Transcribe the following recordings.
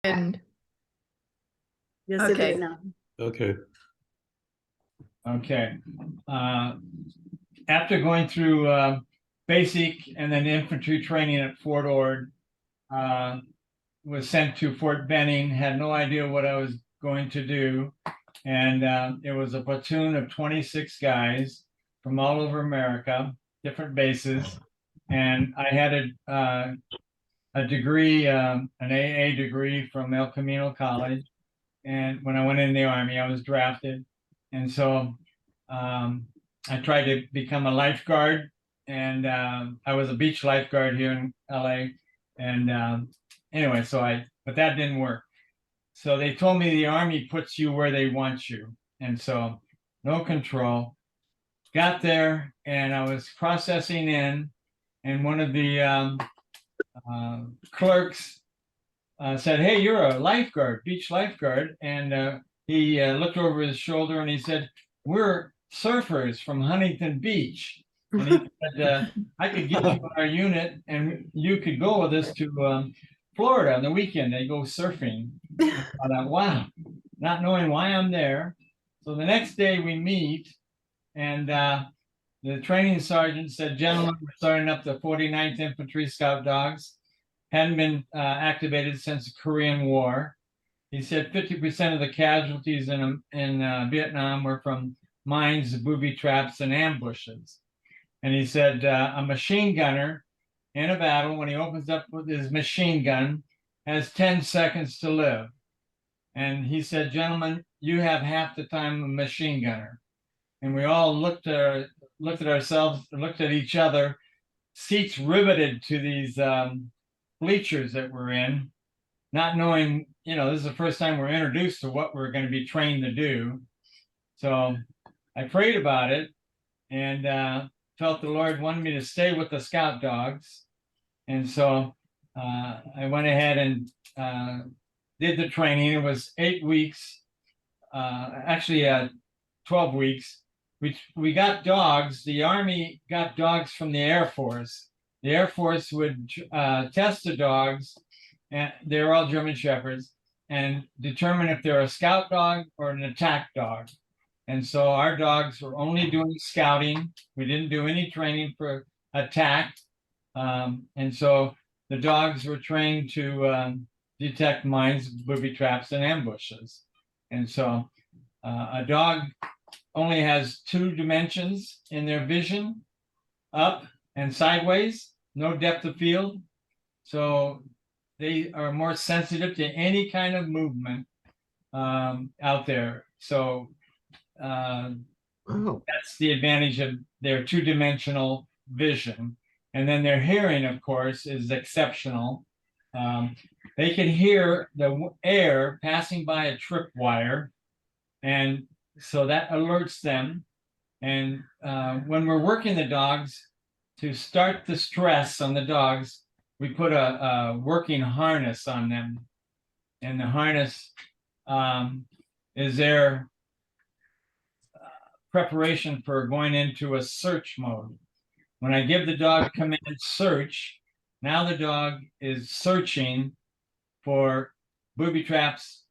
And Yo soy okay. Vietnam. Okay. Okay. After going through basic and then infantry training at Fort Ord, was sent to Fort Benning, had no idea what I was going to do. And it was a platoon of 26 guys from all over America, different bases. And I had a degree, an AA degree from El Camino College. And when I went in the Army, I was drafted. And so I tried to become a lifeguard. And I was a beach lifeguard here in LA. And anyway, but that didn't work. So they told me the Army puts you where they want you. And so no control. Got there and I was processing in, and one of the clerks said, "Hey, you're a lifeguard, beach lifeguard." And he looked over his shoulder and he said, "We're surfers from Huntington Beach." And he said, "I could get you on our unit and you could go with us to Florida on the weekend. They go surfing." I thought, wow, not knowing why I'm there. So the next day we meet, and the training sergeant said, "Gentlemen, we're starting up the 49th Infantry Scout Dogs. Hadn't been activated since the Korean War." He said 50% of the casualties in Vietnam were from mines, booby traps, and ambushes. And he said a machine gunner in a battle, when he opens up with his machine gun, has 10 seconds to live. And he said, "Gentlemen, you have half the time of a machine gunner." And we all looked at ourselves, looked at each other, seats riveted to these bleachers that we're in, not knowing, this is the first time we're introduced to what we're going to be trained to do. So I prayed about it and felt the Lord wanted me to stay with the scout dogs. And so I went ahead and did the training. It was 8 weeks, actually 12 weeks. We got dogs. The Army got dogs from the Air Force. The Air Force would test the dogs, and they were all German Shepherds, and determine if they're a scout dog or an attack dog. And so our dogs were only doing scouting. We didn't do any training for attack. And so the dogs were trained to detect mines, booby traps, and ambushes. And so a dog only has 2 dimensions in their vision, up and sideways, no depth of field. So they are more sensitive to any kind of movement out there. So that's the advantage of their 2-dimensional vision. And then their hearing, of course, is exceptional. They can hear the air passing by a tripwire, and so that alerts them. And when we're working the dogs, to start the stress on the dogs, we put a working harness on them. And the harness is their preparation for going into a search mode. When I give the dog command search, now the dog is searching for booby traps,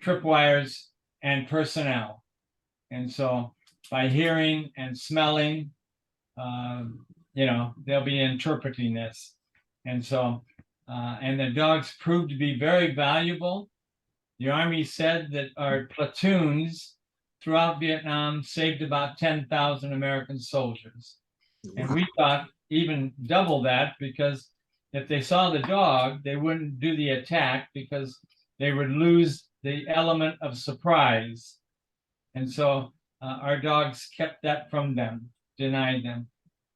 tripwires, and personnel. And so by hearing and smelling, they'll be interpreting this. And so, and the dogs proved to be very valuable. The Army said that our platoons throughout Vietnam saved about 10,000 American soldiers. And we thought even double that, because if they saw the dog, they wouldn't do the attack because they would lose the element of surprise. And so our dogs kept that from them, denied them.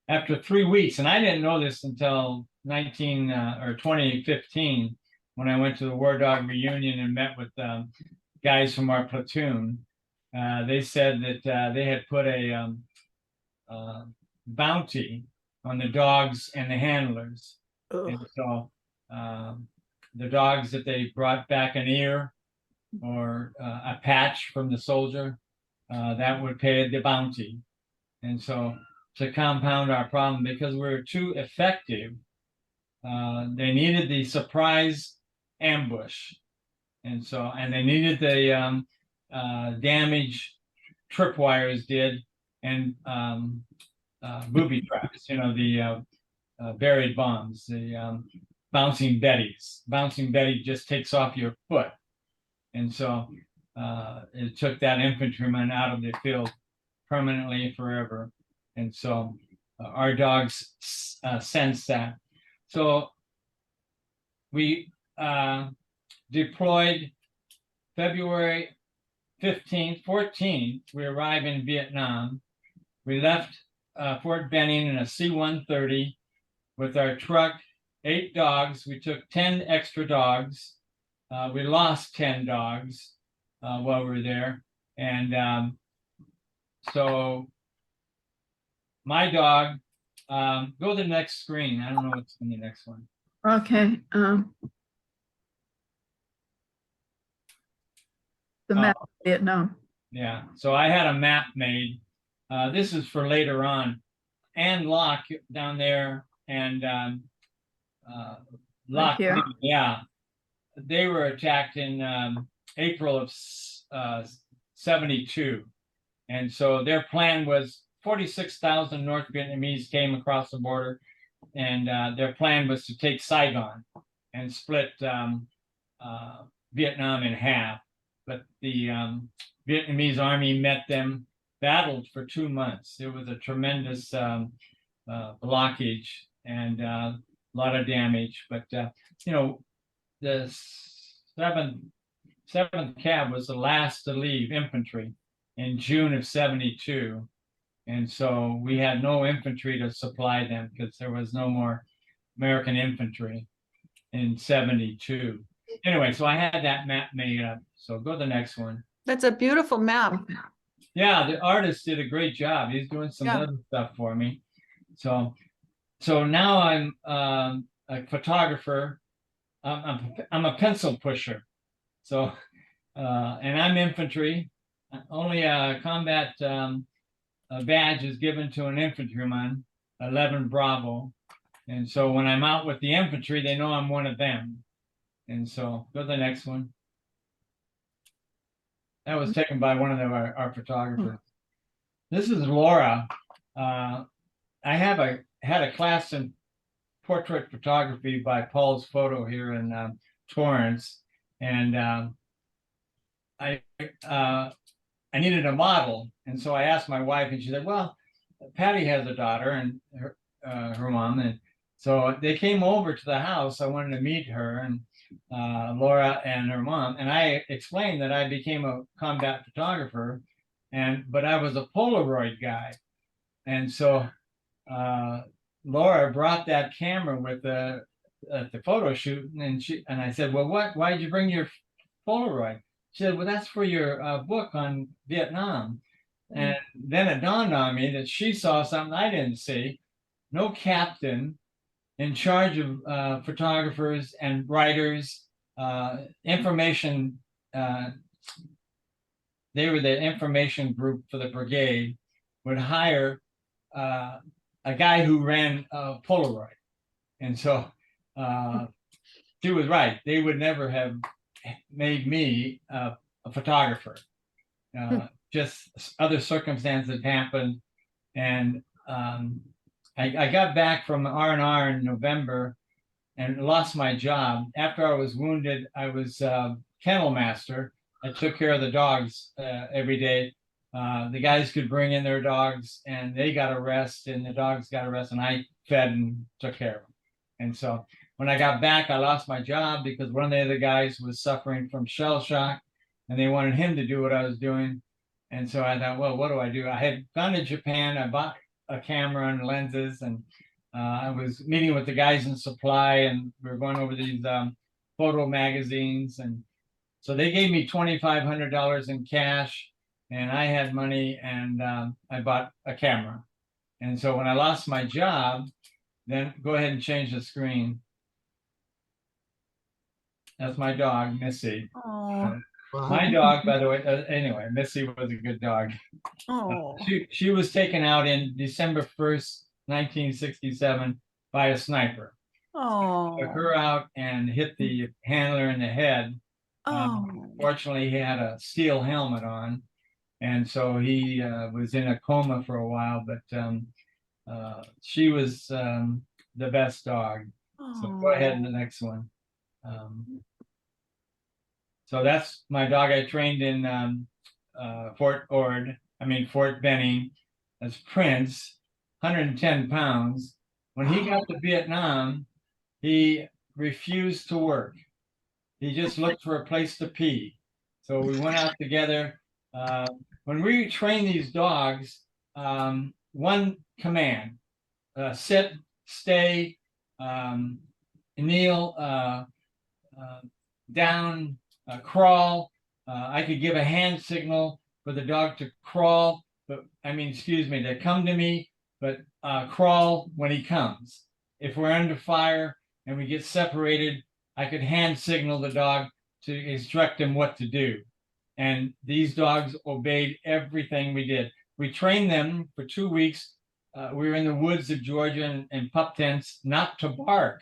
After 3 weeks, and I didn't know this until 2015, when I went to the Wardog reunion and met with guys from our platoon. They said that they had put a bounty on the dogs and the handlers. And so the dogs that they brought back an ear or a patch from the soldier, that would pay the bounty. And so to compound our problem, because we were too effective, they needed the surprise ambush. And so, and they needed the damage tripwires did, and booby traps, the buried bombs, the bouncing Betties. Bouncing Betty just takes off your foot. And so it took that infantryman out of the field permanently forever. And so our dogs sense that. So we deployed February 15th, 14th. We arrived in Vietnam. We left Fort Benning in a C-130 with our truck, 8 dogs. We took 10 extra dogs. We lost 10 dogs while we were there. And so my dog, go to the next screen. I don't know what's in the next one. Okay. The map of Vietnam. Yeah, so I had a map made. This is for later on. Ann Locke down there and Locke, here. yeah, they were attacked in April of 72. And so their plan was 46,000 North Vietnamese came across the border, and their plan was to take Saigon and split Vietnam in half. But the Vietnamese army met them, battled for 2 months. It was a tremendous blockage and a lot of damage. But the seventh Cav was the last to leave infantry in June of 72. And so we had no infantry to supply them because there was no more American infantry in 72. Anyway, so I had that map made up. So go to the next one. That's a beautiful map. Yeah, the artist did a great job. He's doing some other stuff for me. So now I'm a photographer. I'm a pencil pusher. So and I'm infantry. Only a combat badge is given to an infantryman, 11 Bravo. And so when I'm out with the infantry, they know I'm one of them. And so go to the next one. That was taken by one of our photographers. This is Laura. I had a class in portrait photography by Paul's Photo here in Torrance, and I needed a model, and so I asked my wife, and she said, "Well, Patty has a daughter and her mom, and so they came over to the house. I wanted to meet her and Laura and her mom, and I explained that I became a combat photographer, but I was a Polaroid guy, and so Laura brought that camera with the photo shoot, and I said, "Well, why did you bring your Polaroid?" She said, "Well, that's for your book on Vietnam." And then it dawned on me that she saw something I didn't see. No captain in charge of photographers and writers, information. They were the information group for the brigade, would hire a guy who ran Polaroid. And so she was right. They would never have made me a photographer. Just other circumstances happened. And I got back from R&R in November and lost my job. After I was wounded, I was kennel master. I took care of the dogs every day. The guys could bring in their dogs and they got a rest and the dogs got a rest, and I fed and took care of them. And so when I got back, I lost my job because one of the other guys was suffering from shell shock and they wanted him to do what I was doing. And so I thought, well, what do I do? I had gone to Japan. I bought a camera and lenses, and I was meeting with the guys in supply, and we were going over these photo magazines. And so they gave me $2,500 in cash, and I had money, and I bought a camera. And so when I lost my job, then go ahead and change the screen. That's my dog, Missy. Oh, My dog, by the way, anyway, Missy was a good dog. oh, She was taken out in December 1st, 1967 by a sniper. took Oh, her out and hit the handler in the head. oh, Fortunately, he had a steel helmet on, and so he was in a coma for a while. But she was the best dog. So go ahead in the next one. So that's my dog I trained in Fort Benning as Prince, 110 pounds. When he got to Vietnam, he refused to work. He just looked for a place to pee. So we went out together. When we train these dogs, one command: sit, stay, kneel, down, crawl. I could give a hand signal for the dog to crawl, but excuse me, to come to me, but crawl when he comes. If we're under fire and we get separated, I could hand signal the dog to instruct him what to do. And these dogs obeyed everything we did. We trained them for 2 weeks. We were in the woods of Georgia in pup tents, not to bark.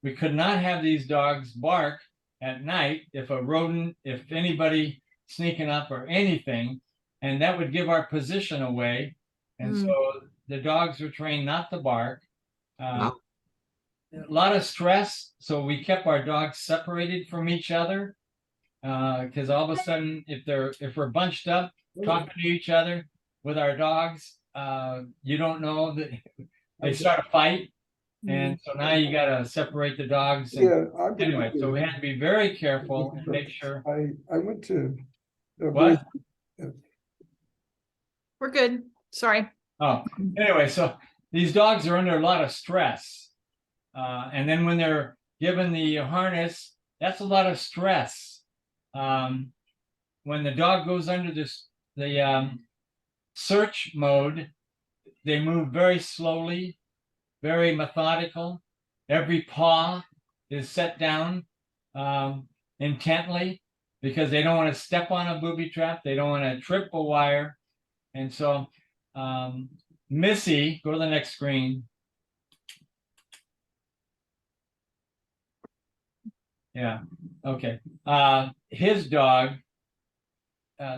We could not have these dogs bark at night if anybody sneaking up or anything, and that would give our position away. And so the dogs were trained not to bark. A lot of stress, so we kept our dogs separated from each other. Because all of a sudden, if we're bunched up talking to each other with our dogs, you don't know that they start a fight. And so now you got to separate the dogs. Anyway, so we had to be very careful and make sure. I went to. What? we're good. Sorry. Oh, anyway, so these dogs are under a lot of stress. And then when they're given the harness, that's a lot of stress. When the dog goes under the search mode, they move very slowly, very methodical. Every paw is set down intently because they don't want to step on a booby trap. They don't want to trip a wire. And so Missy, go to the next screen. Yeah, okay. His dog,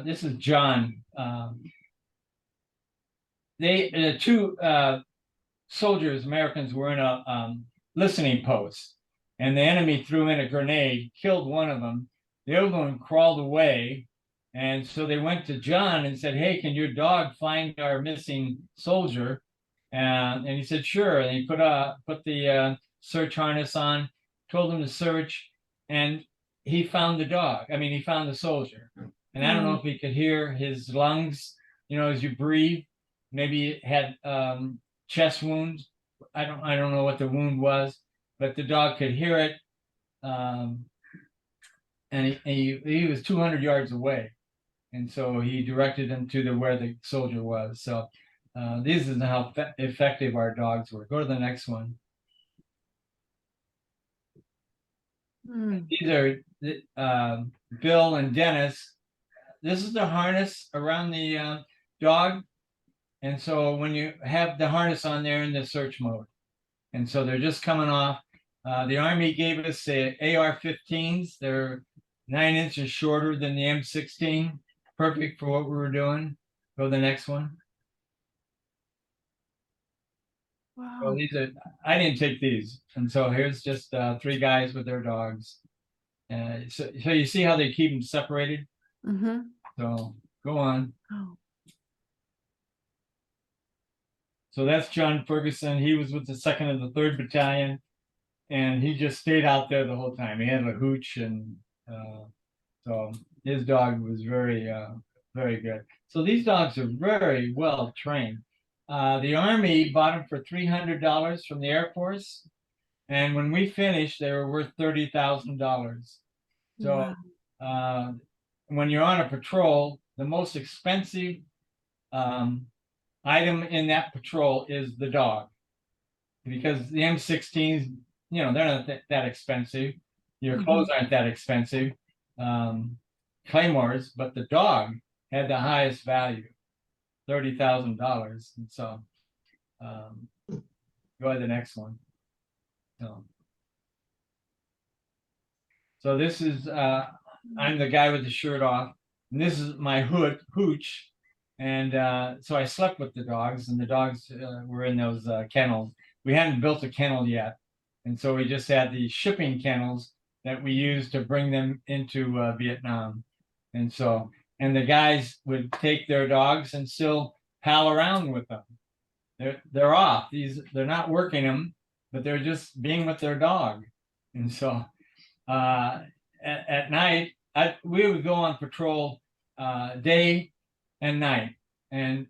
this is John. Two soldiers, Americans, were in a listening post, and the enemy threw in a grenade, killed one of them. The other one crawled away, and so they went to John and said, "Hey, can your dog find our missing soldier?" And he said, "Sure." And he put the search harness on, told him to search, and he found the dog. He found the soldier. And I don't know if he could hear his lungs, as you breathe. Maybe it had chest wounds. I don't know what the wound was, but the dog could hear it. And he was 200 yards away. And so he directed him to where the soldier was. So this is how effective our dogs were. Go to the next one. These are Bill and Dennis. This is the harness around the dog. And so when you have the harness on there in the search mode, and so they're just coming off. The Army gave us AR-15s. They're 9 inches shorter than the M16. Perfect for what we were doing. Go to the next one. Wow. Well, I didn't take these. And so here's just 3 guys with their dogs. So you see how they keep them separated? So go on. Oh. So that's John Ferguson. He was with the 2nd and the 3rd Battalion, and he just stayed out there the whole time. He had a hooch, and so his dog was very, very good. So these dogs are very well trained. The Army bought them for $300 from the Air Force, and when we finished, they were worth $30,000. So when you're on a patrol, the most expensive item in that patrol is the dog, because the M16s, they're not that expensive. Your clothes aren't that expensive, claymores, but the dog had the highest value, $30,000. And so, go to the next one. So this is I'm the guy with the shirt off, and this is my hooch. And so I slept with the dogs, and the dogs were in those kennels. We hadn't built a kennel yet, and so we just had these shipping kennels that we used to bring them into Vietnam. And so, and the guys would take their dogs and still pal around with them. They're off. They're not working them, but they're just being with their dog. And so at night, we would go on patrol day and night, and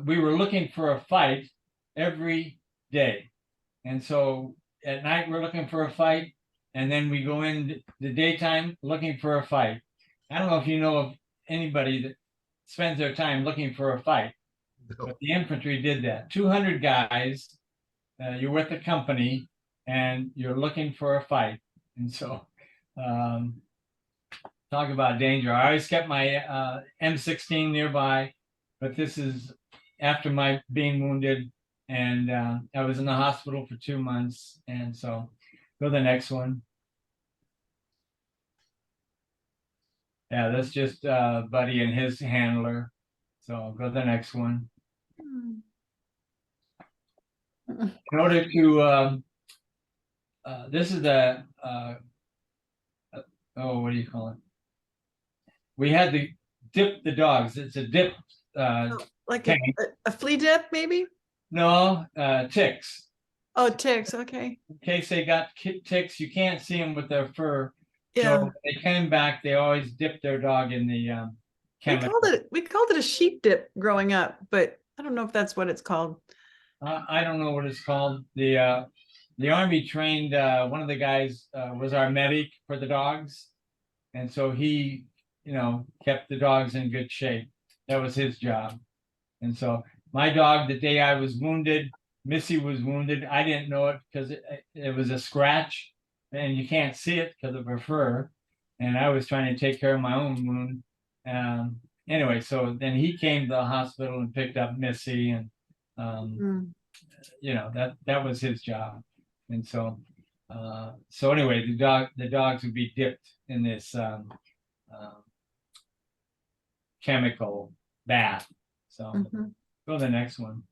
we were looking for a fight every day. And so at night we're looking for a fight, and then we go in the daytime looking for a fight. I don't know if you know of anybody that spends their time looking for a fight, but the infantry did that. 200 guys, you're with a company, and you're looking for a fight. And so, talk about danger. I always kept my M16 nearby, but this is after my being wounded, and I was in the hospital for 2 months. And so, go to the next one. Yeah, that's just Buddy and his handler. So go to the next one. In order to, this is the, oh, what do you call it? We had to dip the dogs. It's a dip. Like tank. a flea dip, maybe? No, ticks. Oh, ticks. Okay. In case they got ticks, you can't see them with their fur. Yeah. So they came back. They always dipped their dog in the chemical. We called it a sheep dip growing up, but I don't know if that's what it's called. I don't know what it's called. The Army trained one of the guys was our medic for the dogs, and so he, kept the dogs in good shape. That was his job. And so my dog, the day I was wounded, Missy was wounded. I didn't know it because it was a scratch, and you can't see it because of her fur. And I was trying to take care of my own wound. Anyway, so then he came to the hospital and picked up Missy, and that was his job. And so anyway, the dogs would be dipped in this chemical bath. So go to the next one.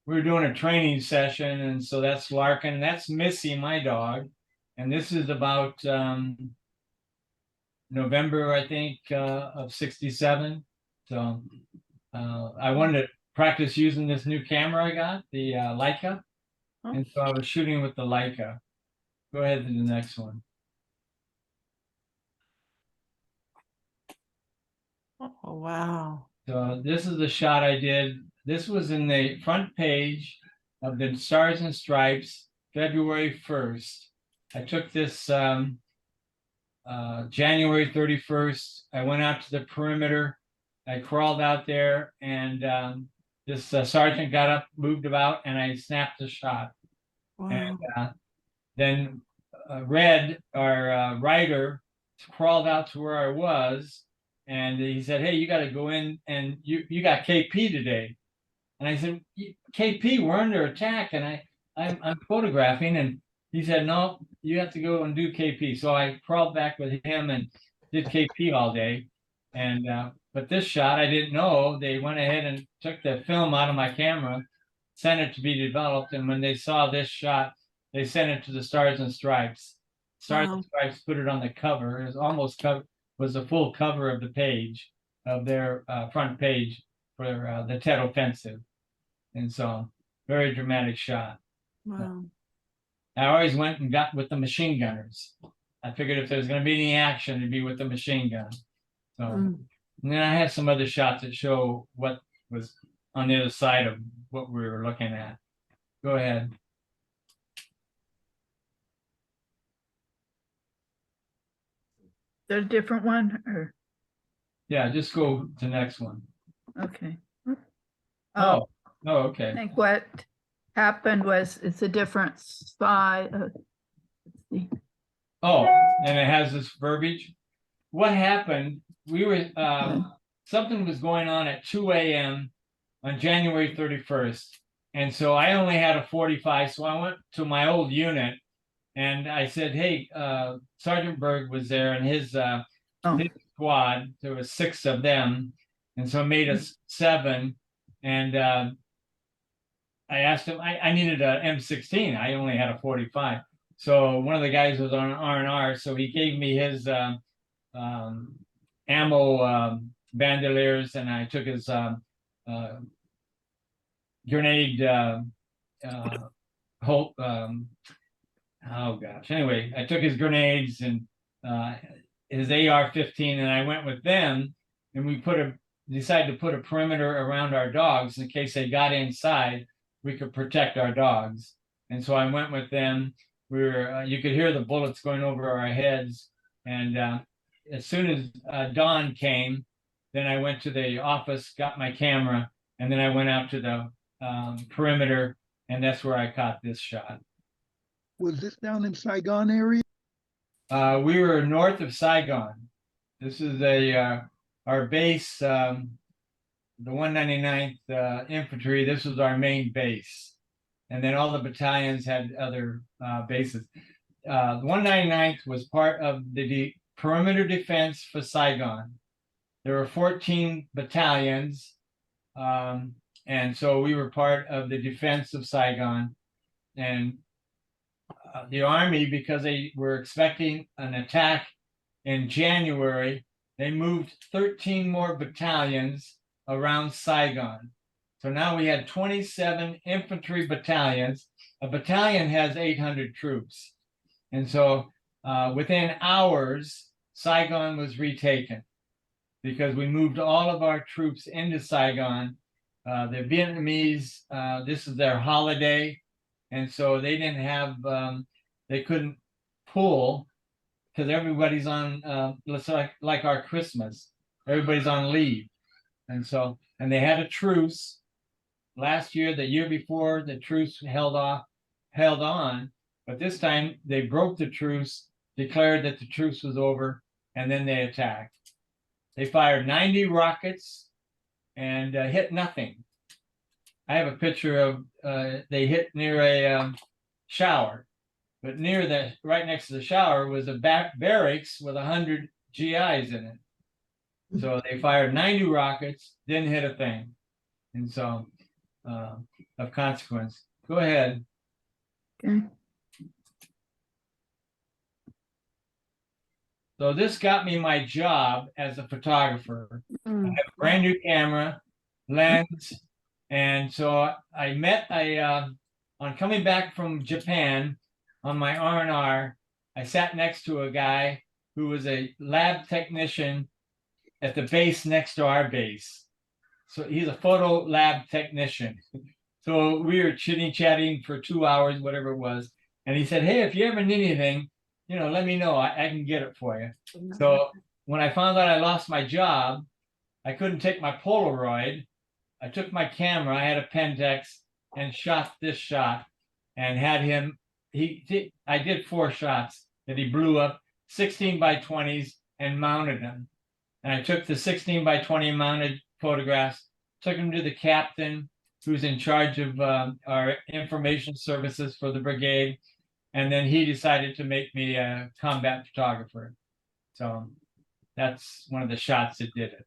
We were doing a training session, and so that's Larkin. That's Missy, my dog, and this is about November, I think, of '67. So I wanted to practice using this new camera I got, the Leica, and so I was shooting with the Leica. Go ahead to the next one. Oh, wow. So this is the shot I did. This was in the front page of the Stars and Stripes, February 1st. I took this January 31st. I went out to the perimeter. I crawled out there, and this sergeant got up, moved about, and I snapped the shot. Wow. And then Red, our writer, crawled out to where I was, and he said, "Hey, you got to go in, and you got KP today." And I said, "KP, we're under attack," and I'm photographing, and he said, "No, you have to go and do KP." So I crawled back with him and did KP all day. And but this shot, I didn't know. They went ahead and took the film out of my camera, sent it to be developed, and when they saw this shot, they sent it to the Stars and Stripes. Stars and Stripes put it on the cover. It was almost was the full cover of the page of their front page for the Tet Offensive. And so, very dramatic shot. Wow. I always went and got with the machine gunners. I figured if there was going to be any action, it'd be with the machine gun. So, and then I have some other shots that show what was on the other side of what we were looking at. Go ahead. There's a different one, or Yeah, just go to the next one. okay. Oh, I okay. think what happened was it's a different side. Let's see. Oh, and it has this verbiage. What happened? We were something was going on at 2 a.m. on January 31st, And so I only had a 45. So I went to my old unit and I said, hey, Sergeant Berg was there and his Oh, squad, there was 6 of them. And so it made us 7. And I asked him, I needed a M16. I only had a 45. So one of the guys was on R&R. So he gave me his ammo bandoliers and I took his grenade whole, oh gosh. Anyway, I took his grenades and his AR-15 and I went with them and we decided to put a perimeter around our dogs in case they got inside, we could protect our dogs. And so I went with them. We were, you could hear the bullets going over our heads. And as soon as dawn came, then I went to the office, got my camera, and then I went out to the perimeter, and that's where I caught this shot. Was this down in Saigon area? We were north of Saigon. This is our base, the 199th Infantry. This was our main base. And then all the battalions had other bases. The 199th was part of the perimeter defense for Saigon. There were 14 battalions. And so we were part of the defense of Saigon. And the Army, because they were expecting an attack in January, they moved 13 more battalions around Saigon. So now we had 27 infantry battalions. A battalion has 800 troops. And so within hours, Saigon was retaken because we moved all of our troops into Saigon. The Vietnamese, this is their holiday. And so they didn't have, they couldn't pull because everybody's on, let's like our Christmas, everybody's on leave. And so, and they had a truce last year, the year before, the truce held on, but this time they broke the truce, declared that the truce was over, and then they attacked. They fired 90 rockets and hit nothing. I have a picture of they hit near a shower, but near the right next to the shower was a barracks with 100 GIs in it. So they fired 90 rockets, didn't hit a thing, and so of consequence. Go ahead. okay. So this got me my job as a photographer. I have a brand new camera, lens, and so I met on coming back from Japan on my R&R, I sat next to a guy who was a lab technician at the base next to our base. So he's a photo lab technician. So we were chitty-chatting for 2 hours, whatever it was. And he said, hey, if you ever need anything, you know, let me know. I can get it for you. So when I found out I lost my job, I couldn't take my Polaroid. I took my camera, I had a Pentax, and shot this shot and had him, I did 4 shots that he blew up, 16 by 20s, and mounted them. And I took the 16 by 20 mounted photographs, took them to the captain who's in charge of our information services for the brigade. And then he decided to make me a combat photographer. So that's one of the shots that did it.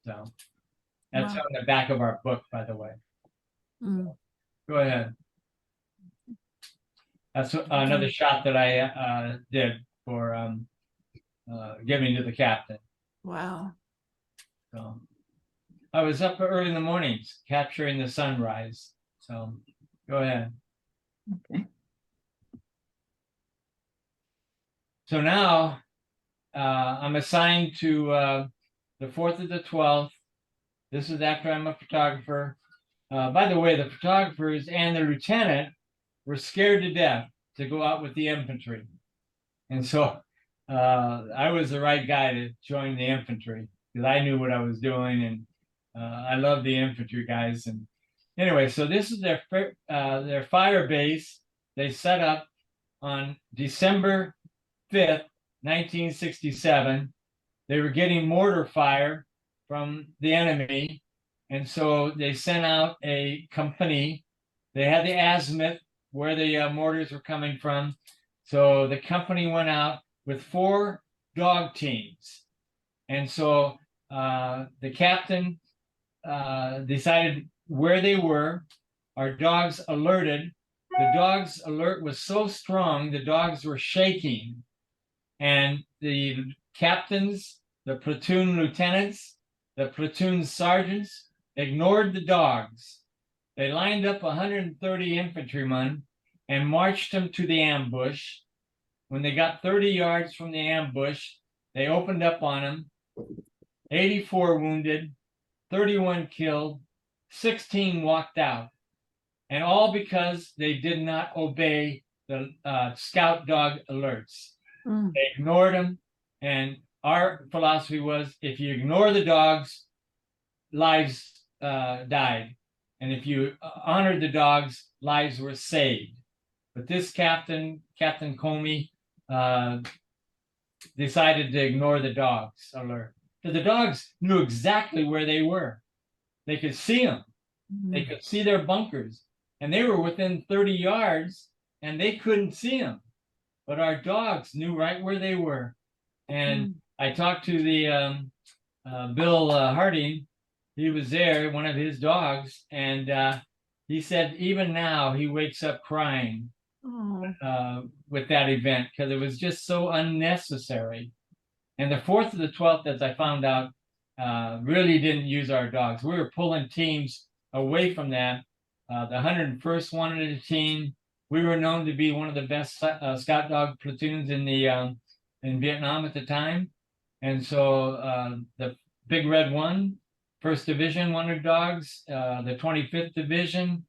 So that's Wow. on the back of our book, by the way. Go ahead. That's another shot that I did for giving to the captain. Wow. So I was up early in the mornings capturing the sunrise. So go ahead. Okay. So now I'm assigned to the 4th of the 12th. This is after I'm a photographer. By the way, the photographers and the lieutenant were scared to death to go out with the infantry. And so I was the right guy to join the infantry because I knew what I was doing, and I love the infantry guys. And anyway, so this is their fire base. They set up on December 5th, 1967. They were getting mortar fire from the enemy. And so they sent out a company They had the azimuth where the mortars were coming from. So the company went out with 4 dog teams. And so the captain decided where they were. Our dogs alerted. The dogs alert was so strong, the dogs were shaking. And the captains, the platoon lieutenants, the platoon sergeants ignored the dogs. They lined up 130 infantrymen and marched them to the ambush. When they got 30 yards from the ambush, they opened up on them. 84 wounded, 31 killed, 16 walked out. And all because they did not obey the scout dog alerts. Mm. They ignored them. And our philosophy was, if you ignore the dogs, lives died. And if you honored the dogs, lives were saved. But this captain, Captain Comey, decided to ignore the dogs alert. Because the dogs knew exactly where they were. They could see them. They could see their bunkers. And they were within 30 yards and they couldn't see them. But our dogs knew right where they were. And I talked to the Bill Harding. He was there, one of his dogs, and he said even now he wakes up crying with that event because it was just so unnecessary. And the 4th to the 12th, as I found out, really didn't use our dogs. We were pulling teams away from that. The 101st wanted a team. We were known to be one of the best scout dog platoons in Vietnam at the time. And so the Big Red 1, 1st Division wanted dogs, the 25th Division.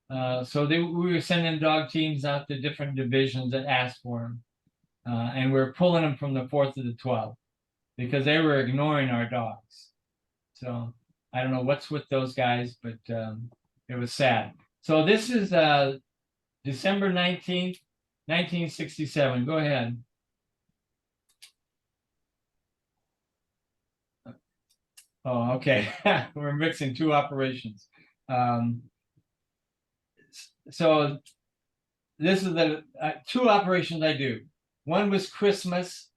So we were sending dog teams out to different divisions that asked for them. And we were pulling them from the 4th to the 12th because they were ignoring our dogs. So I don't know what's with those guys, but it was sad. So this is December 19th, 1967. Go ahead. Oh, okay. We're mixing 2 operations. So this is the 2 operations I do. One was Christmas,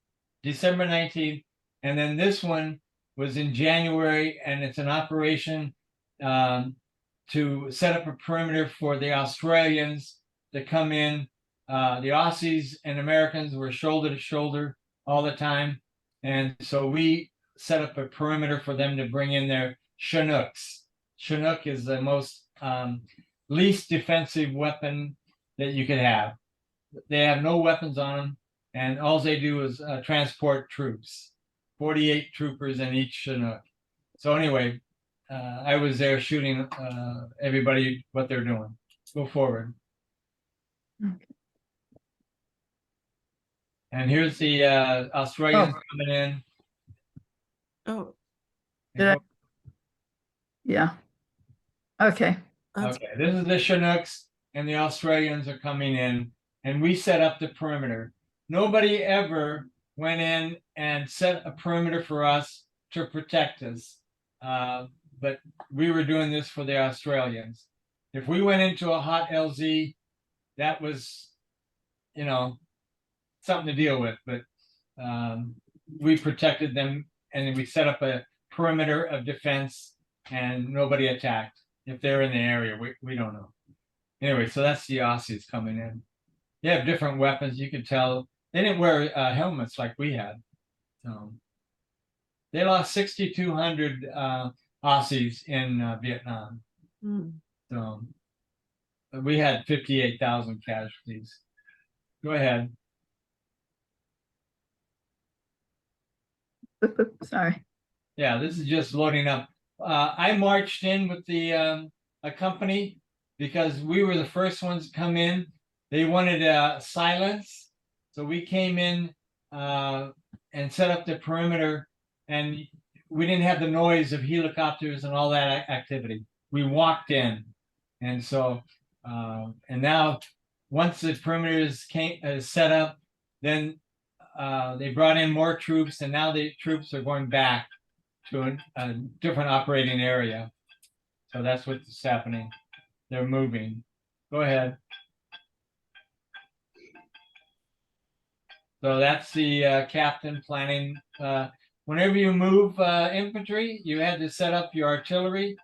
December 19th, and then this one was in January, and it's an operation to set up a perimeter for the Australians to come in. The Aussies and Americans were shoulder to shoulder all the time, and so we set up a perimeter for them to bring in their Chinooks. Chinook is the most least defensive weapon that you could have. They have no weapons on them, and all they do is transport troops. 48 troopers in each Chinook. So anyway, I was there shooting everybody what they're doing. Go forward. Okay. And here's the Australians coming in. Oh, Did I- Yeah. Okay. Okay, this is the Chinooks, and the Australians are coming in, and we set up the perimeter. Nobody ever went in and set a perimeter for us to protect us, but we were doing this for the Australians. If we went into a hot LZ, that was, something to deal with, but we protected them, and we set up a perimeter of defense, and nobody attacked. If they're in the area, we don't know. Anyway, so that's the Aussies coming in. They have different weapons. You could tell they didn't wear helmets like we had. So they lost 6,200 Aussies in Vietnam. So we had 58,000 casualties. Go ahead. Sorry. Yeah, this is just loading up. I marched in with the a company because we were the first ones to come in. They wanted silence, so we came in and set up the perimeter, and we didn't have the noise of helicopters and all that activity. We walked in, and so and now once the perimeter is set up, then they brought in more troops, and now the troops are going back to a different operating area. So that's what's happening. They're moving. Go ahead. So that's the captain planning. Whenever you move infantry, you had to set up your artillery,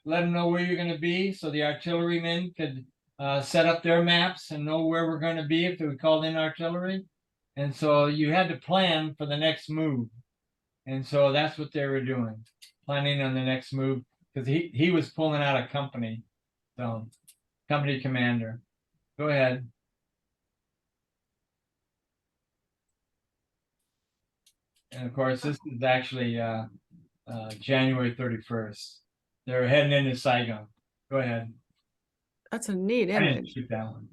let them know where you're going to be, so the artillerymen could set up their maps and know where we're going to be if we called in artillery. And so you had to plan for the next move. And so that's what they were doing, planning on the next move, because he was pulling out a company. So, company commander. Go ahead. And of course, this is actually January 31st. They're heading into Saigon. Go ahead. That's a neat I didn't image. shoot that one.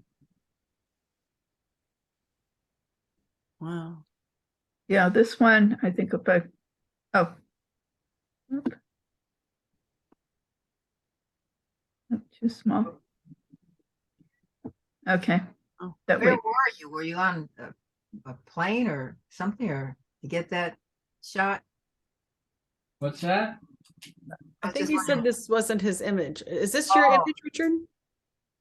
Wow. Yeah, this one, I think if I, oh. Oop. Oh, too small. Okay. Oh. That Where way, were you? Were you on a plane or something, or to get that shot? What's that? I was think just he said wondering. this wasn't his image. Is this your Oh. image, Richard?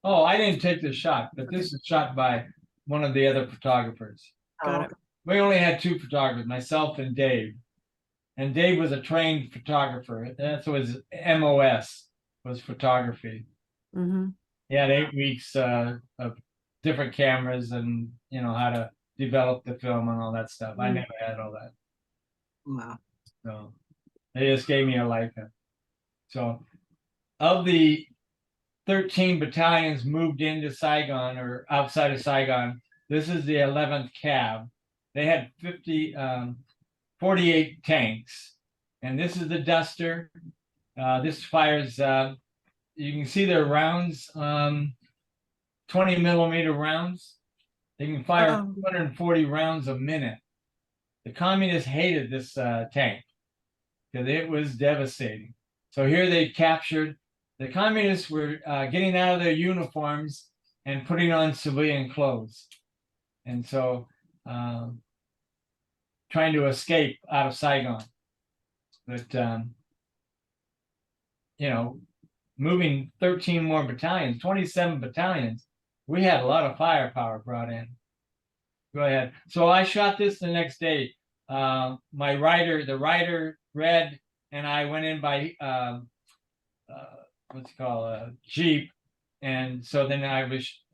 Oh, I didn't take the shot, but this is shot by one of the other photographers. Got Oh, it. We only had two photographers, myself and Dave. And Dave was a trained photographer. That's what his MOS was, photography. Mm-hmm. He had 8 weeks of different cameras and how to develop the film and all that stuff. I Mm. never had all that. wow. So they just gave me a Leica. So of the 13 battalions moved into Saigon or outside of Saigon, this is the 11th Cav. They had 48 tanks. And this is the Duster. This fires, you can see their rounds, 20mm rounds. They can fire Oh. 240 rounds a minute. The communists hated this tank because it was devastating. So here they captured, the communists were getting out of their uniforms and putting on civilian clothes. And so trying to escape out of Saigon. But, moving 13 more battalions, 27 battalions, we had a lot of firepower brought in. Go ahead. So I shot this the next day. The rider, Red, and I went in by, what's it called, a Jeep. And so then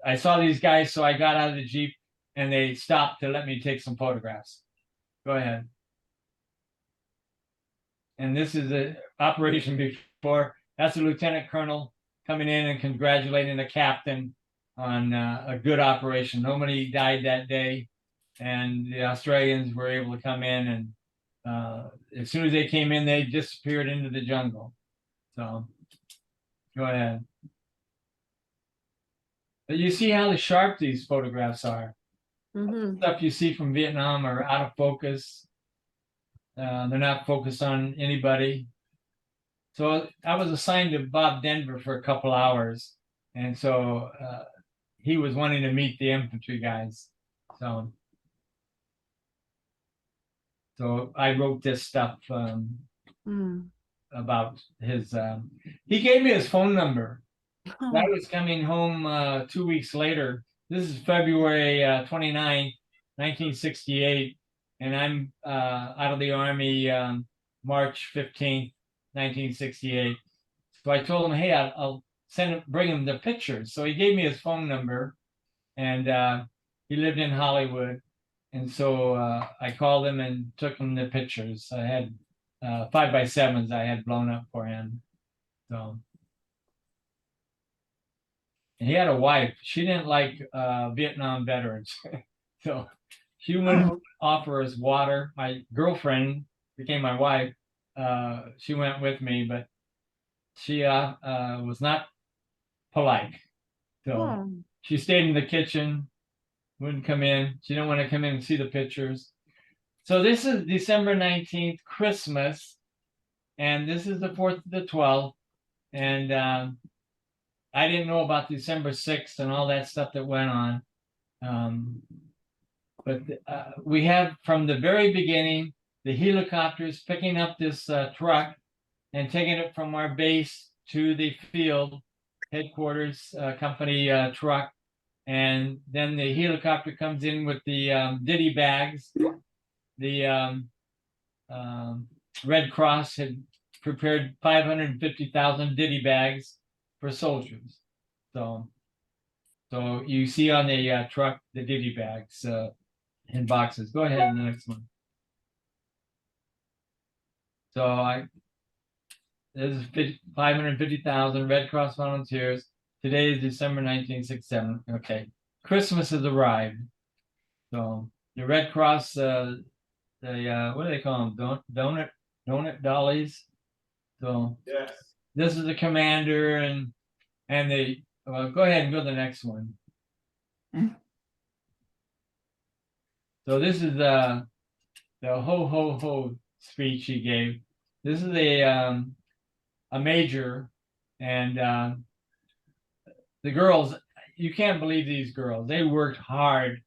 I saw these guys, so I got out of the Jeep and they stopped to let me take some photographs. Go ahead. And this is the operation before. That's a lieutenant colonel coming in and congratulating the captain on a good operation. Nobody died that day, and the Australians were able to come in, and as soon as they came in, they disappeared into the jungle. So, go ahead. But you see how sharp these photographs are. Mm-hmm. Stuff you see from Vietnam are out of focus. They're not focused on anybody. So I was assigned to Bob Denver for a couple hours. And so he was wanting to meet the infantry guys. So I wrote this stuff about his, he gave me his phone number. Oh. I was coming home 2 weeks later. This is February 29th, 1968. And I'm out of the Army March 15th, 1968. So I told him, hey, I'll bring him the pictures. So he gave me his phone number, and he lived in Hollywood. And so I called him and took him the pictures. I had 5x7s I had blown up for him. So, and he had a wife. She didn't like Vietnam veterans. So she wouldn't offer us water. My girlfriend became my wife. She went with me, but she was not polite. So she stayed in the kitchen, wouldn't come in. She didn't want to come in and see the pictures. So this is December 19th, Christmas, and this is the 4th to the 12th. And I didn't know about December 6th and all that stuff that went on. But we have, from the very beginning, the helicopters picking up this truck and taking it from our base to the field headquarters company truck, and then the helicopter comes in with the ditty bags. The Red Cross had prepared 550,000 ditty bags for soldiers. So you see on the truck the ditty bags in boxes. Go ahead in the next one. So this is 550,000 Red Cross volunteers. Today is December 1967. Okay, Christmas has arrived. So the Red Cross, the what do they call them? Donut dollies. So Yes. this is the commander and the. Well, go ahead and go to the next one. Mm. So this is the ho ho ho speech he gave. This is a major, and the girls. You can't believe these girls. They worked hard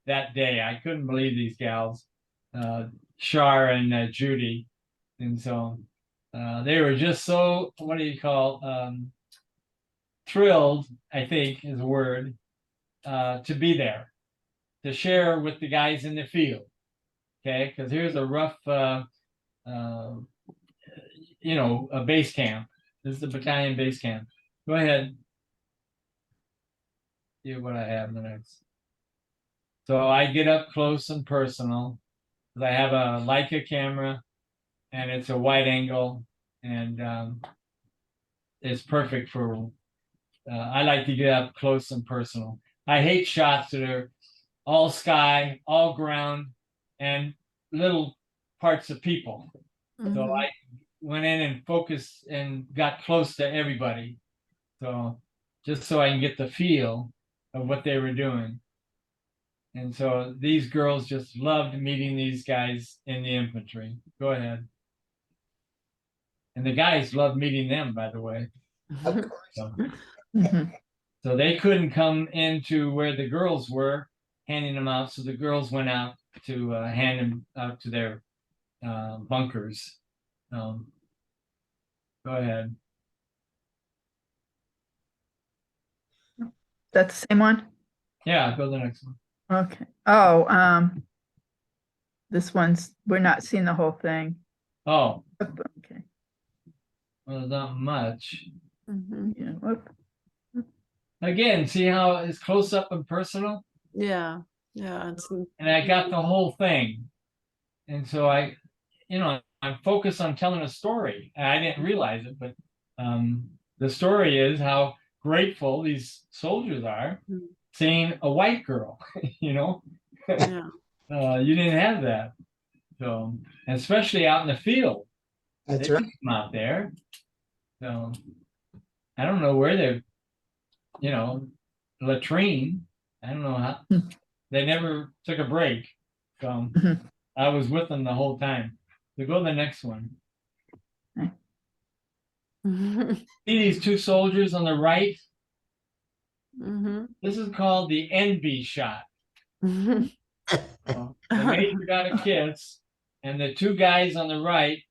that day. I couldn't believe these gals, Shar and Judy, and so they were just so, what do you call, thrilled, I think is a word, to be there, to share with the guys in the field. Okay, because here's a rough, a base camp. This is the battalion base camp. Go ahead. See what I have next. So I get up close and personal. I have a Leica camera, and it's a wide angle, and it's perfect for. I like to get up close and personal. I hate shots that are all sky, all ground, and little parts of people. So I went in and focused and got close to everybody. So just so I can get the feel of what they were doing. And so these girls just loved meeting these guys in the infantry. Go ahead. And the guys loved meeting them, by the way. So, Mhm. so they couldn't come into where the girls were handing them out. So the girls went out to hand them out to their bunkers. Go ahead. That's the same one? Yeah, go to the next one. Okay. Oh, this one's, we're not seeing the whole thing. Oh, Okay. well, not much. Yeah. Whoop. Again, see how it's close up and personal? Yeah, it's And I got the whole thing. And so I'm focused on telling a story. And I didn't realize it, but the story is how grateful these soldiers are seeing a white girl, yeah. you didn't have that. So, especially out in the field. That's They right. didn't come out there. So, I don't know where they're, latrine. I don't know how. They never took a break. So, I was with them the whole time. So go to the next one. See these two soldiers on the right? This is called the envy shot. So, the major got a kiss, and the two guys on the right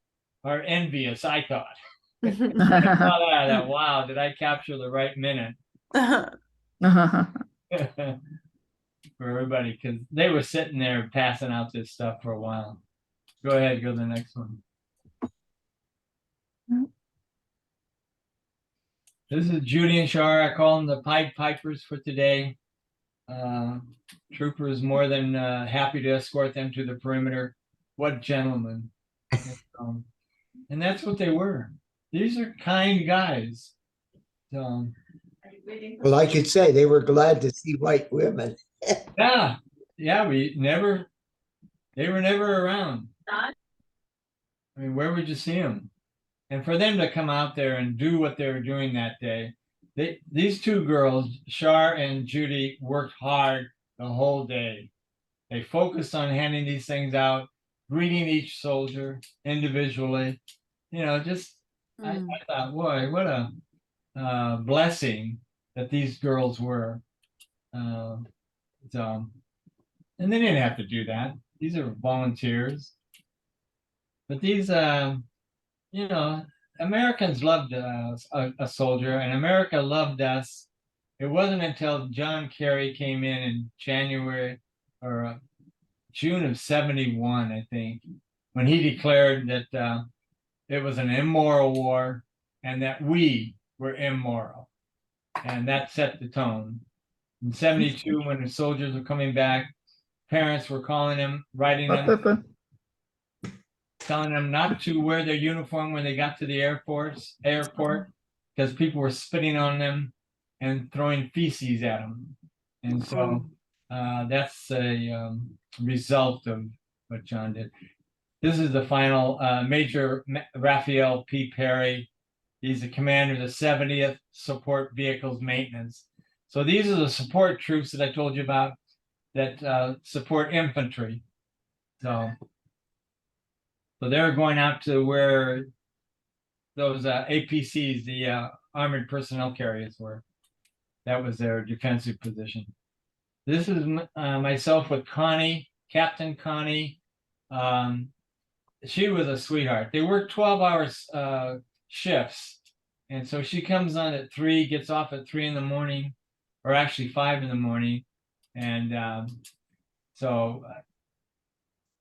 are envious, I thought. I thought that, wow, did I capture the right minute for everybody? Because they were sitting there passing out this stuff for a while. Go ahead, go to the next one. This is Judy and Shar. I call them the Pied Pipers for today. Trooper is more than happy to escort them to the perimeter. What gentlemen. And that's what they were. These are kind guys. So, Well, I could say they were glad to see white women. yeah, they were never around. I mean, where would you see them? And for them to come out there and do what they were doing that day, these two girls, Shar and Judy, worked hard the whole day. They focused on handing these things out, greeting each soldier individually. I thought, boy, what a blessing that these girls were. And they didn't have to do that. These are volunteers. But these, Americans loved a soldier, and America loved us. It wasn't until John Kerry came in January or June of '71, I think, when he declared that it was an immoral war and that we were immoral. And that set the tone. In '72, when the soldiers were coming back, parents were calling them, writing them, telling them not to wear their uniform when they got to the airport because people were spitting on them and throwing feces at them. And so that's a result of what John did. This is the final Major Raphael P. Perry. He's the commander of the 70th Support Vehicles Maintenance. So these are the support troops that I told you about that support infantry. So they're going out to where those APCs, the armored personnel carriers, were. That was their defensive position. This is myself with Connie, Captain Connie. She was a sweetheart. They worked 12-hour shifts. And so she comes on at 3, gets off at 3 in the morning, or actually 5 in the morning. And so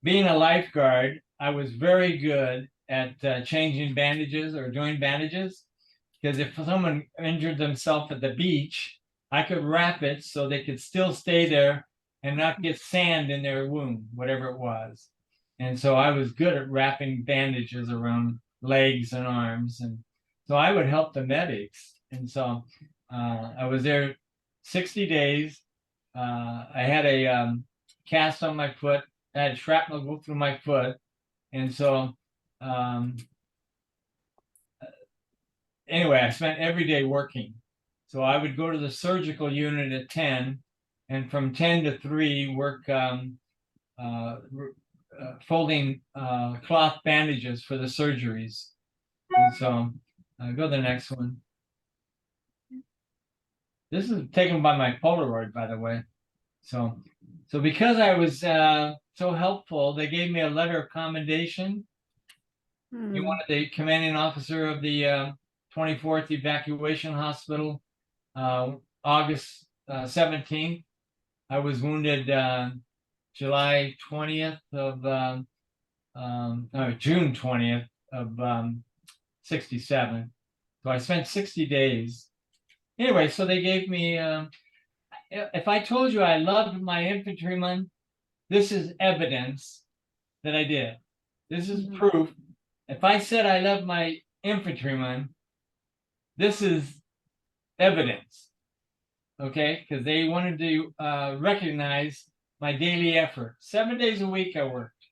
being a lifeguard, I was very good at changing bandages or doing bandages, because if someone injured themselves at the beach, I could wrap it so they could still stay there and not get sand in their wound, whatever it was. And so I was good at wrapping bandages around legs and arms. And so I would help the medics. And so I was there 60 days. I had a cast on my foot. I had shrapnel go through my foot. And so anyway, I spent every day working. So I would go to the surgical unit at 10, and from 10 to 3 work folding cloth bandages for the surgeries. And so go to the next one. This is taken by my Polaroid, by the way. So because I was so helpful, they gave me a letter of commendation. He wanted the commanding officer of the 24th Evacuation Hospital, August 17th. I was wounded July 20th of no, June 20th of 67. So I spent 60 days. Anyway, so they gave me, if I told you I loved my infantrymen, this is evidence that I did. This is proof. If I said I love my infantrymen, this is evidence. Okay, because they wanted to recognize my daily effort. 7 days a week I worked.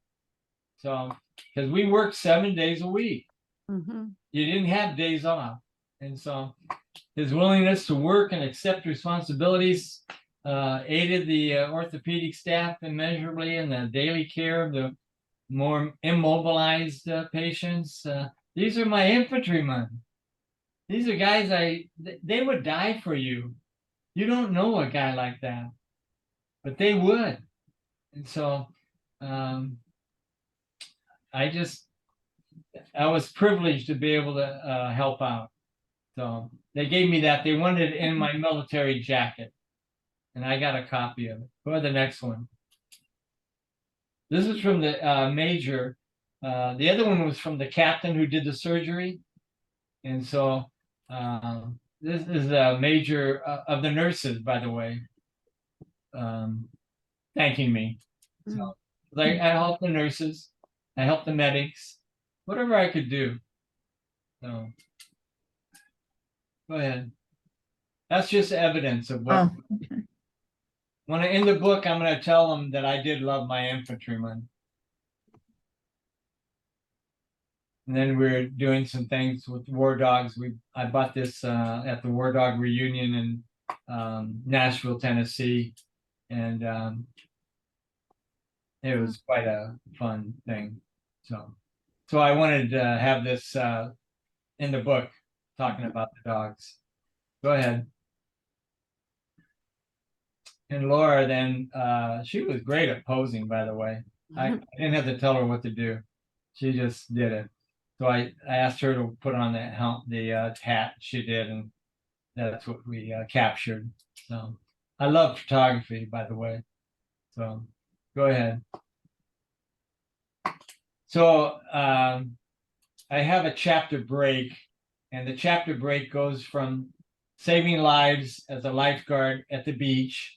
So, because we worked 7 days a week. You didn't have days off. And so his willingness to work and accept responsibilities aided the orthopedic staff immeasurably in the daily care of the more immobilized patients. These are my infantrymen. These are guys they would die for you. You don't know a guy like that, but they would. And so I was privileged to be able to help out. So they gave me that. They wanted it in my military jacket, and I got a copy of it. Go to the next one. This is from the major. The other one was from the captain who did the surgery. And so this is a major of the nurses, by the way, thanking me. So like I helped the nurses, I helped the medics, whatever I could do. So go ahead. That's just evidence of what. When I end the book, I'm going to tell them that I did love my infantrymen. And then we're doing some things with Wardogs. I bought this at the Wardog reunion in Nashville, Tennessee, and it was quite a fun thing. So I wanted to have this in the book, talking about the dogs. Go ahead. And Laura then, she was great at posing, by the way. I didn't have to tell her what to do. She just did it. So I asked her to put on the hat. She did, and that's what we captured. So I love photography, by the way. So go ahead. So I have a chapter break, and the chapter break goes from saving lives as a lifeguard at the beach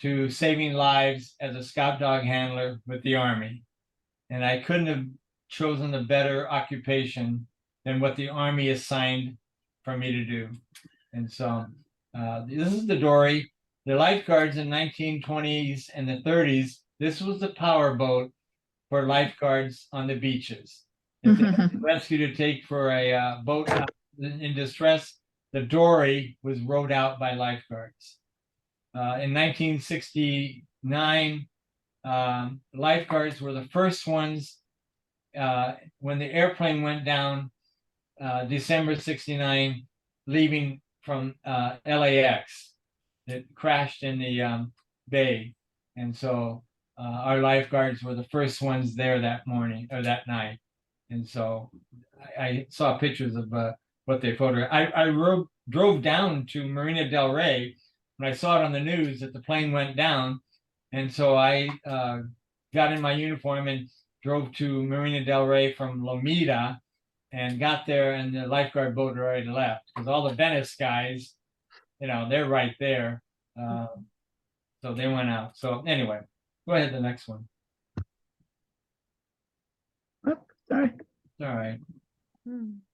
to saving lives as a scout dog handler with the Army. And I couldn't have chosen a better occupation than what the Army assigned for me to do. And so this is the dory. The lifeguards in 1920s and the 30s, this was the power boat for lifeguards on the beaches. If they had a rescue to take for a boat in distress, the dory was rowed out by lifeguards. In 1969, lifeguards were the first ones when the airplane went down, December 69, leaving from LAX. It crashed in the bay. And so our lifeguards were the first ones there that morning or that night. And so I saw pictures of what they photographed. I drove down to Marina Del Rey when I saw it on the news that the plane went down. And so I got in my uniform and drove to Marina Del Rey from Lomita and got there, and the lifeguard boat had already left because all the Venice guys, they're right there. So they went out. So anyway, go ahead, the next one. Sorry. All right.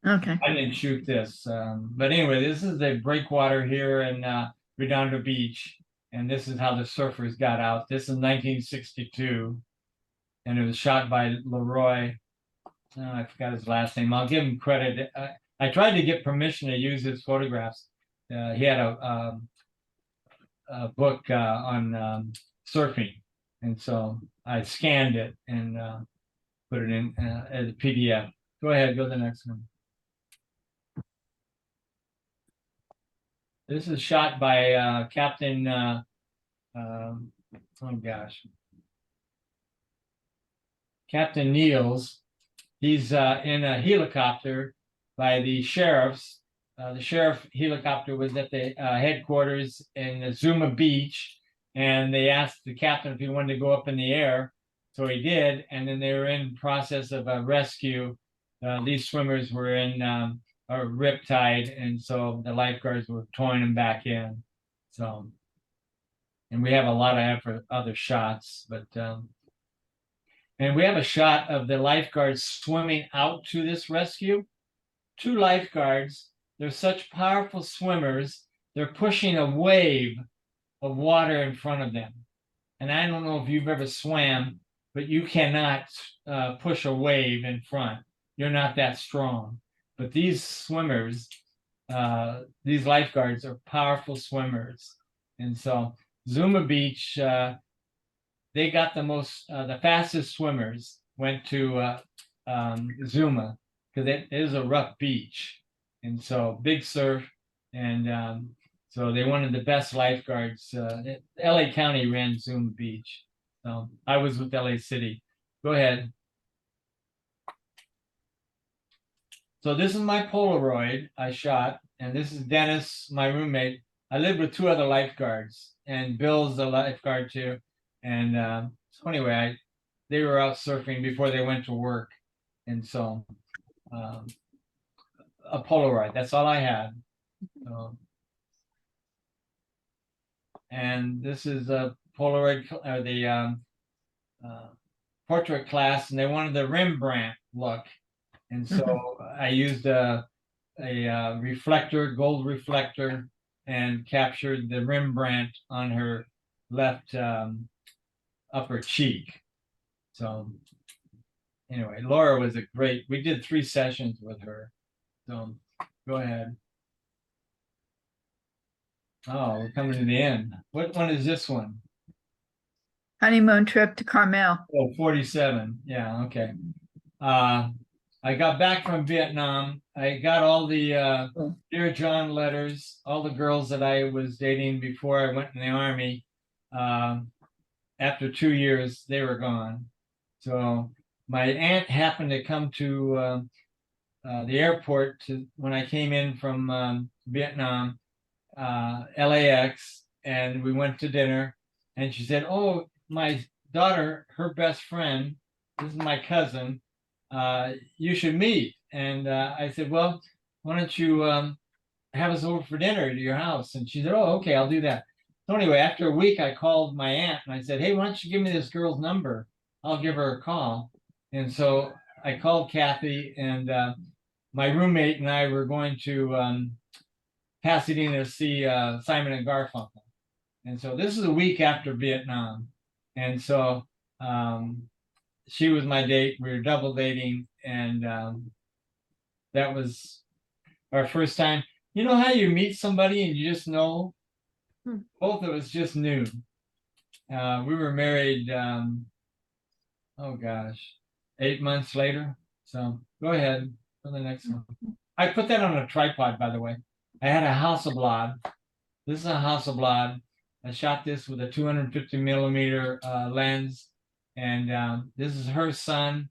Okay. I didn't shoot this. But anyway, this is the breakwater here in Redondo Beach. And this is how the surfers got out. This is 1962. And it was shot by Leroy. Oh, I forgot his last name. I'll give him credit. I tried to get permission to use his photographs. He had a book on surfing. And so I scanned it and put it in as a PDF. Go ahead, go to the next one. This is shot by Captain, oh gosh, Captain Niels. He's in a helicopter by the sheriff's. The sheriff helicopter was at the headquarters in Zuma Beach, and they asked the captain if he wanted to go up in the air. So he did, and then they were in process of a rescue. These swimmers were in a riptide, and so the lifeguards were towing them back in. So, and we have a lot of other shots, but and we have a shot of the lifeguards swimming out to this rescue. 2 lifeguards. They're such powerful swimmers. They're pushing a wave of water in front of them. And I don't know if you've ever swam, but you cannot push a wave in front. You're not that strong. But these swimmers, these lifeguards are powerful swimmers. And so Zuma Beach, they got the fastest swimmers went to Zuma because it is a rough beach. And so big surf. And so they wanted the best lifeguards. LA County ran Zuma Beach. So I was with LA City. Go ahead. So this is my Polaroid I shot, and this is Dennis, my roommate. I lived with 2 other lifeguards, and Bill's a lifeguard too. And so anyway, they were out surfing before they went to work, and so a Polaroid. That's all I had. And this is a Polaroid, the portrait class, and they wanted the Rembrandt look. And so I used a reflector, gold reflector, and captured the Rembrandt on her left upper cheek. So anyway, Laura was we did 3 sessions with her. So go ahead. Oh, we're coming to the end. What one is this one? Honeymoon trip to Carmel. Oh, 47. Yeah, okay. I got back from Vietnam. I got all the Dear John letters, all the girls that I was dating before I went in the Army. After 2 years, they were gone. So my aunt happened to come to the airport to when I came in from Vietnam, LAX, and we went to dinner. And she said, "Oh, my daughter, her best friend, this is my cousin. You should meet." And I said, "Well, why don't you have us over for dinner to your house?" And she said, "Oh, okay, I'll do that." So anyway, after a week, I called my aunt and I said, "Hey, why don't you give me this girl's number? I'll give her a call." And so I called Kathy, and my roommate and I were going to Pasadena to see Simon and Garfunkel. And so this is a week after Vietnam. And so she was my date. We were double dating, and that was our first time. You know how you meet somebody and you just know? Hmm. Both of us just knew. We were married, oh gosh, 8 months later. So go ahead for the next one. I put that on a tripod, by the way. I had a Hasselblad. This is a Hasselblad. I shot this with a 250 millimeter lens, and this is her son.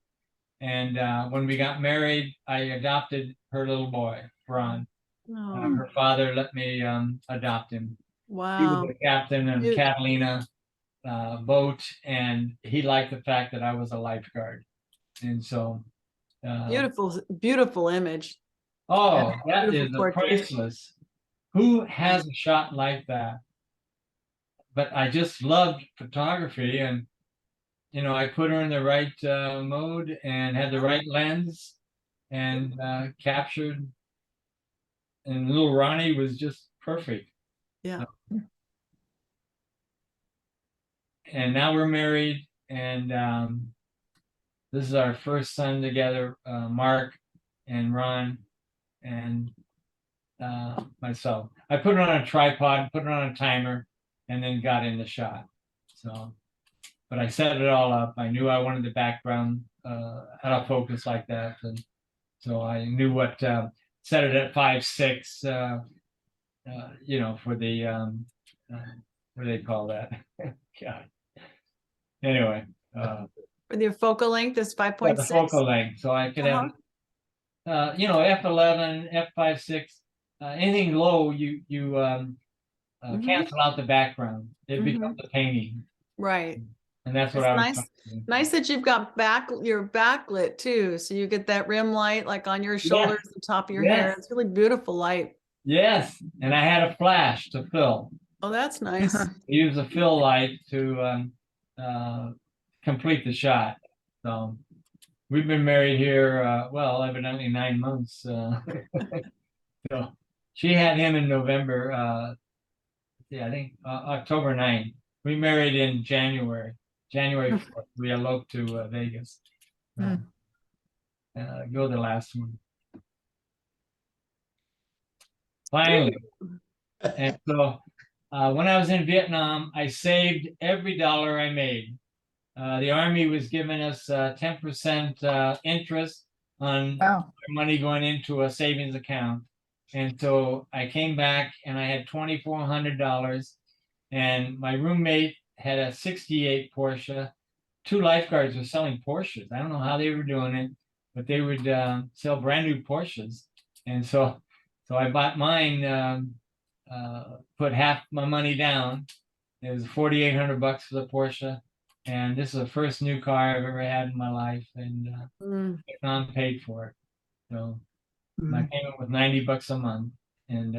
And when we got married, I adopted her little boy, Ron. Oh, Her father let me adopt him. He was wow. the captain of You- Catalina boat, and he liked the fact that I was a lifeguard. And so, Beautiful, beautiful image. oh, that is Beautiful a portrait. priceless. Who has a shot like that? But I just loved photography, and I put her in the right mode and had the right lens, and captured. And little Ronnie was just perfect. Yeah. And now we're married, and this is our first son together, Mark and Ron and myself. I put it on a tripod, put it on a timer, and then got in the shot. So, but I set it all up. I knew I wanted the background out of focus like that, and so I knew what set it at 5.6. For the what do they call that? God. Anyway, With your focal length is the 5.6. focal length, so I could have f11, f5.6, anything low, you Mhm. cancel out the background. It Mhm. becomes a painting, Right. and that's what It's I was nice. trying to do. Nice that you've got your backlit too. So you get that rim light like on your shoulders, the top of your hair. Yes. It's really beautiful light. Yes, and I had a flash to fill. Oh, that's nice. I used a fill light to complete the shot. So we've been married here, well, evidently 9 months. So she had him in November. I think October 9th. We married in January. January 4th, we eloped to Vegas. Go the last one. Finally. And so when I was in Vietnam, I saved every dollar I made. The Army was giving us 10% interest on Wow. money going into a savings account. And so I came back and I had $2,400, and my roommate had a 68 Porsche. Two lifeguards were selling Porsches. I don't know how they were doing it, but they would sell brand new Porsches. And so I bought mine, put half my money down. It was $4,800 for the Porsche. And this is the first new car I've ever had in my life, and Vietnam paid for it. So my payment was $90 a month, and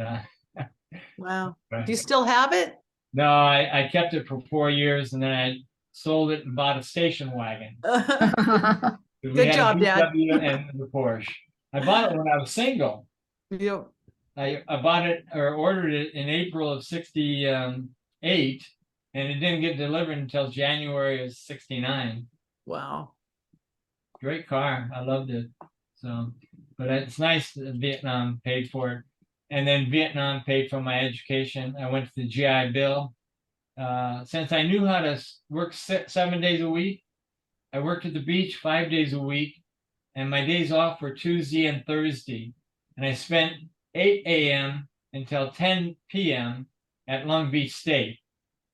Wow. Do you still have it? no, I kept it for 4 years, and then I sold it and bought a station wagon. We Good had job, a Dad. VW and the Porsche. I bought it when I was single. Yep. I bought it or ordered it in April of '68, and it didn't get delivered until January of '69. Wow. Great car. I loved it. So, but it's nice that Vietnam paid for it. And then Vietnam paid for my education. I went to the GI Bill. Since I knew how to work 7 days a week, I worked at the beach 5 days a week, and my days off were Tuesday and Thursday. And I spent 8 a.m. until 10 p.m. at Long Beach State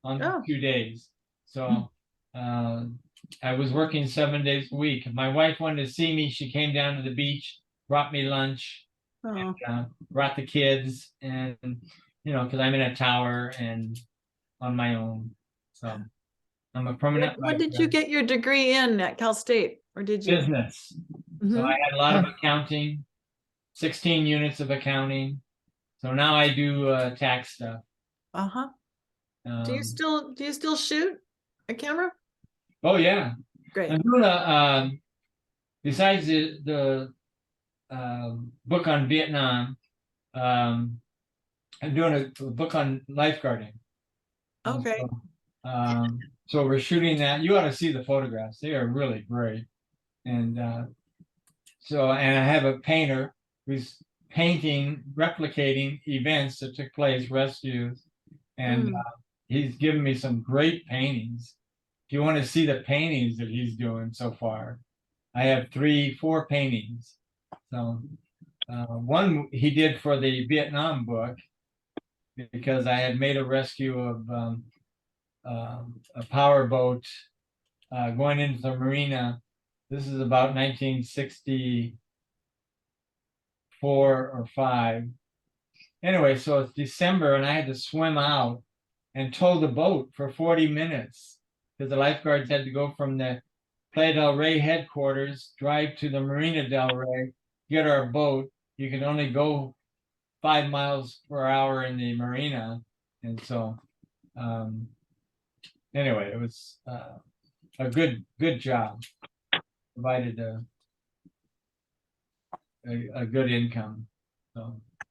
on 2 days. So I was working 7 days a week. If my wife wanted to see me, she came down to the beach brought me lunch, Oh, brought the kids, and because I'm in a tower and on my own, so I'm a permanent what did you lifeguard. get your degree in at Cal State, or did you? Business. So I Mhm. had a lot of accounting, 16 units of accounting. So now I do tax stuff. Uh-huh. Do you Um, still shoot a camera? oh yeah, Great. I'm doing a besides the book on Vietnam. I'm doing a book on lifeguarding. And Okay. so we're shooting that. You ought to see the photographs. They are really great. And and I have a painter who's painting, replicating events that took place, rescues, and Mm. he's given me some great paintings. If you want to see the paintings that he's doing so far, I have 4 paintings. So one he did for the Vietnam book because I had made a rescue of a power boat going into the marina. This is about 1964 or 5. Anyway, so it's December and I had to swim out and tow the boat for 40 minutes because the lifeguards had to go from the Playa del Rey headquarters, drive to the Marina del Rey, get our boat. You can only go 5 miles per hour in the marina. And so, anyway, it was a good job. Provided a good income. So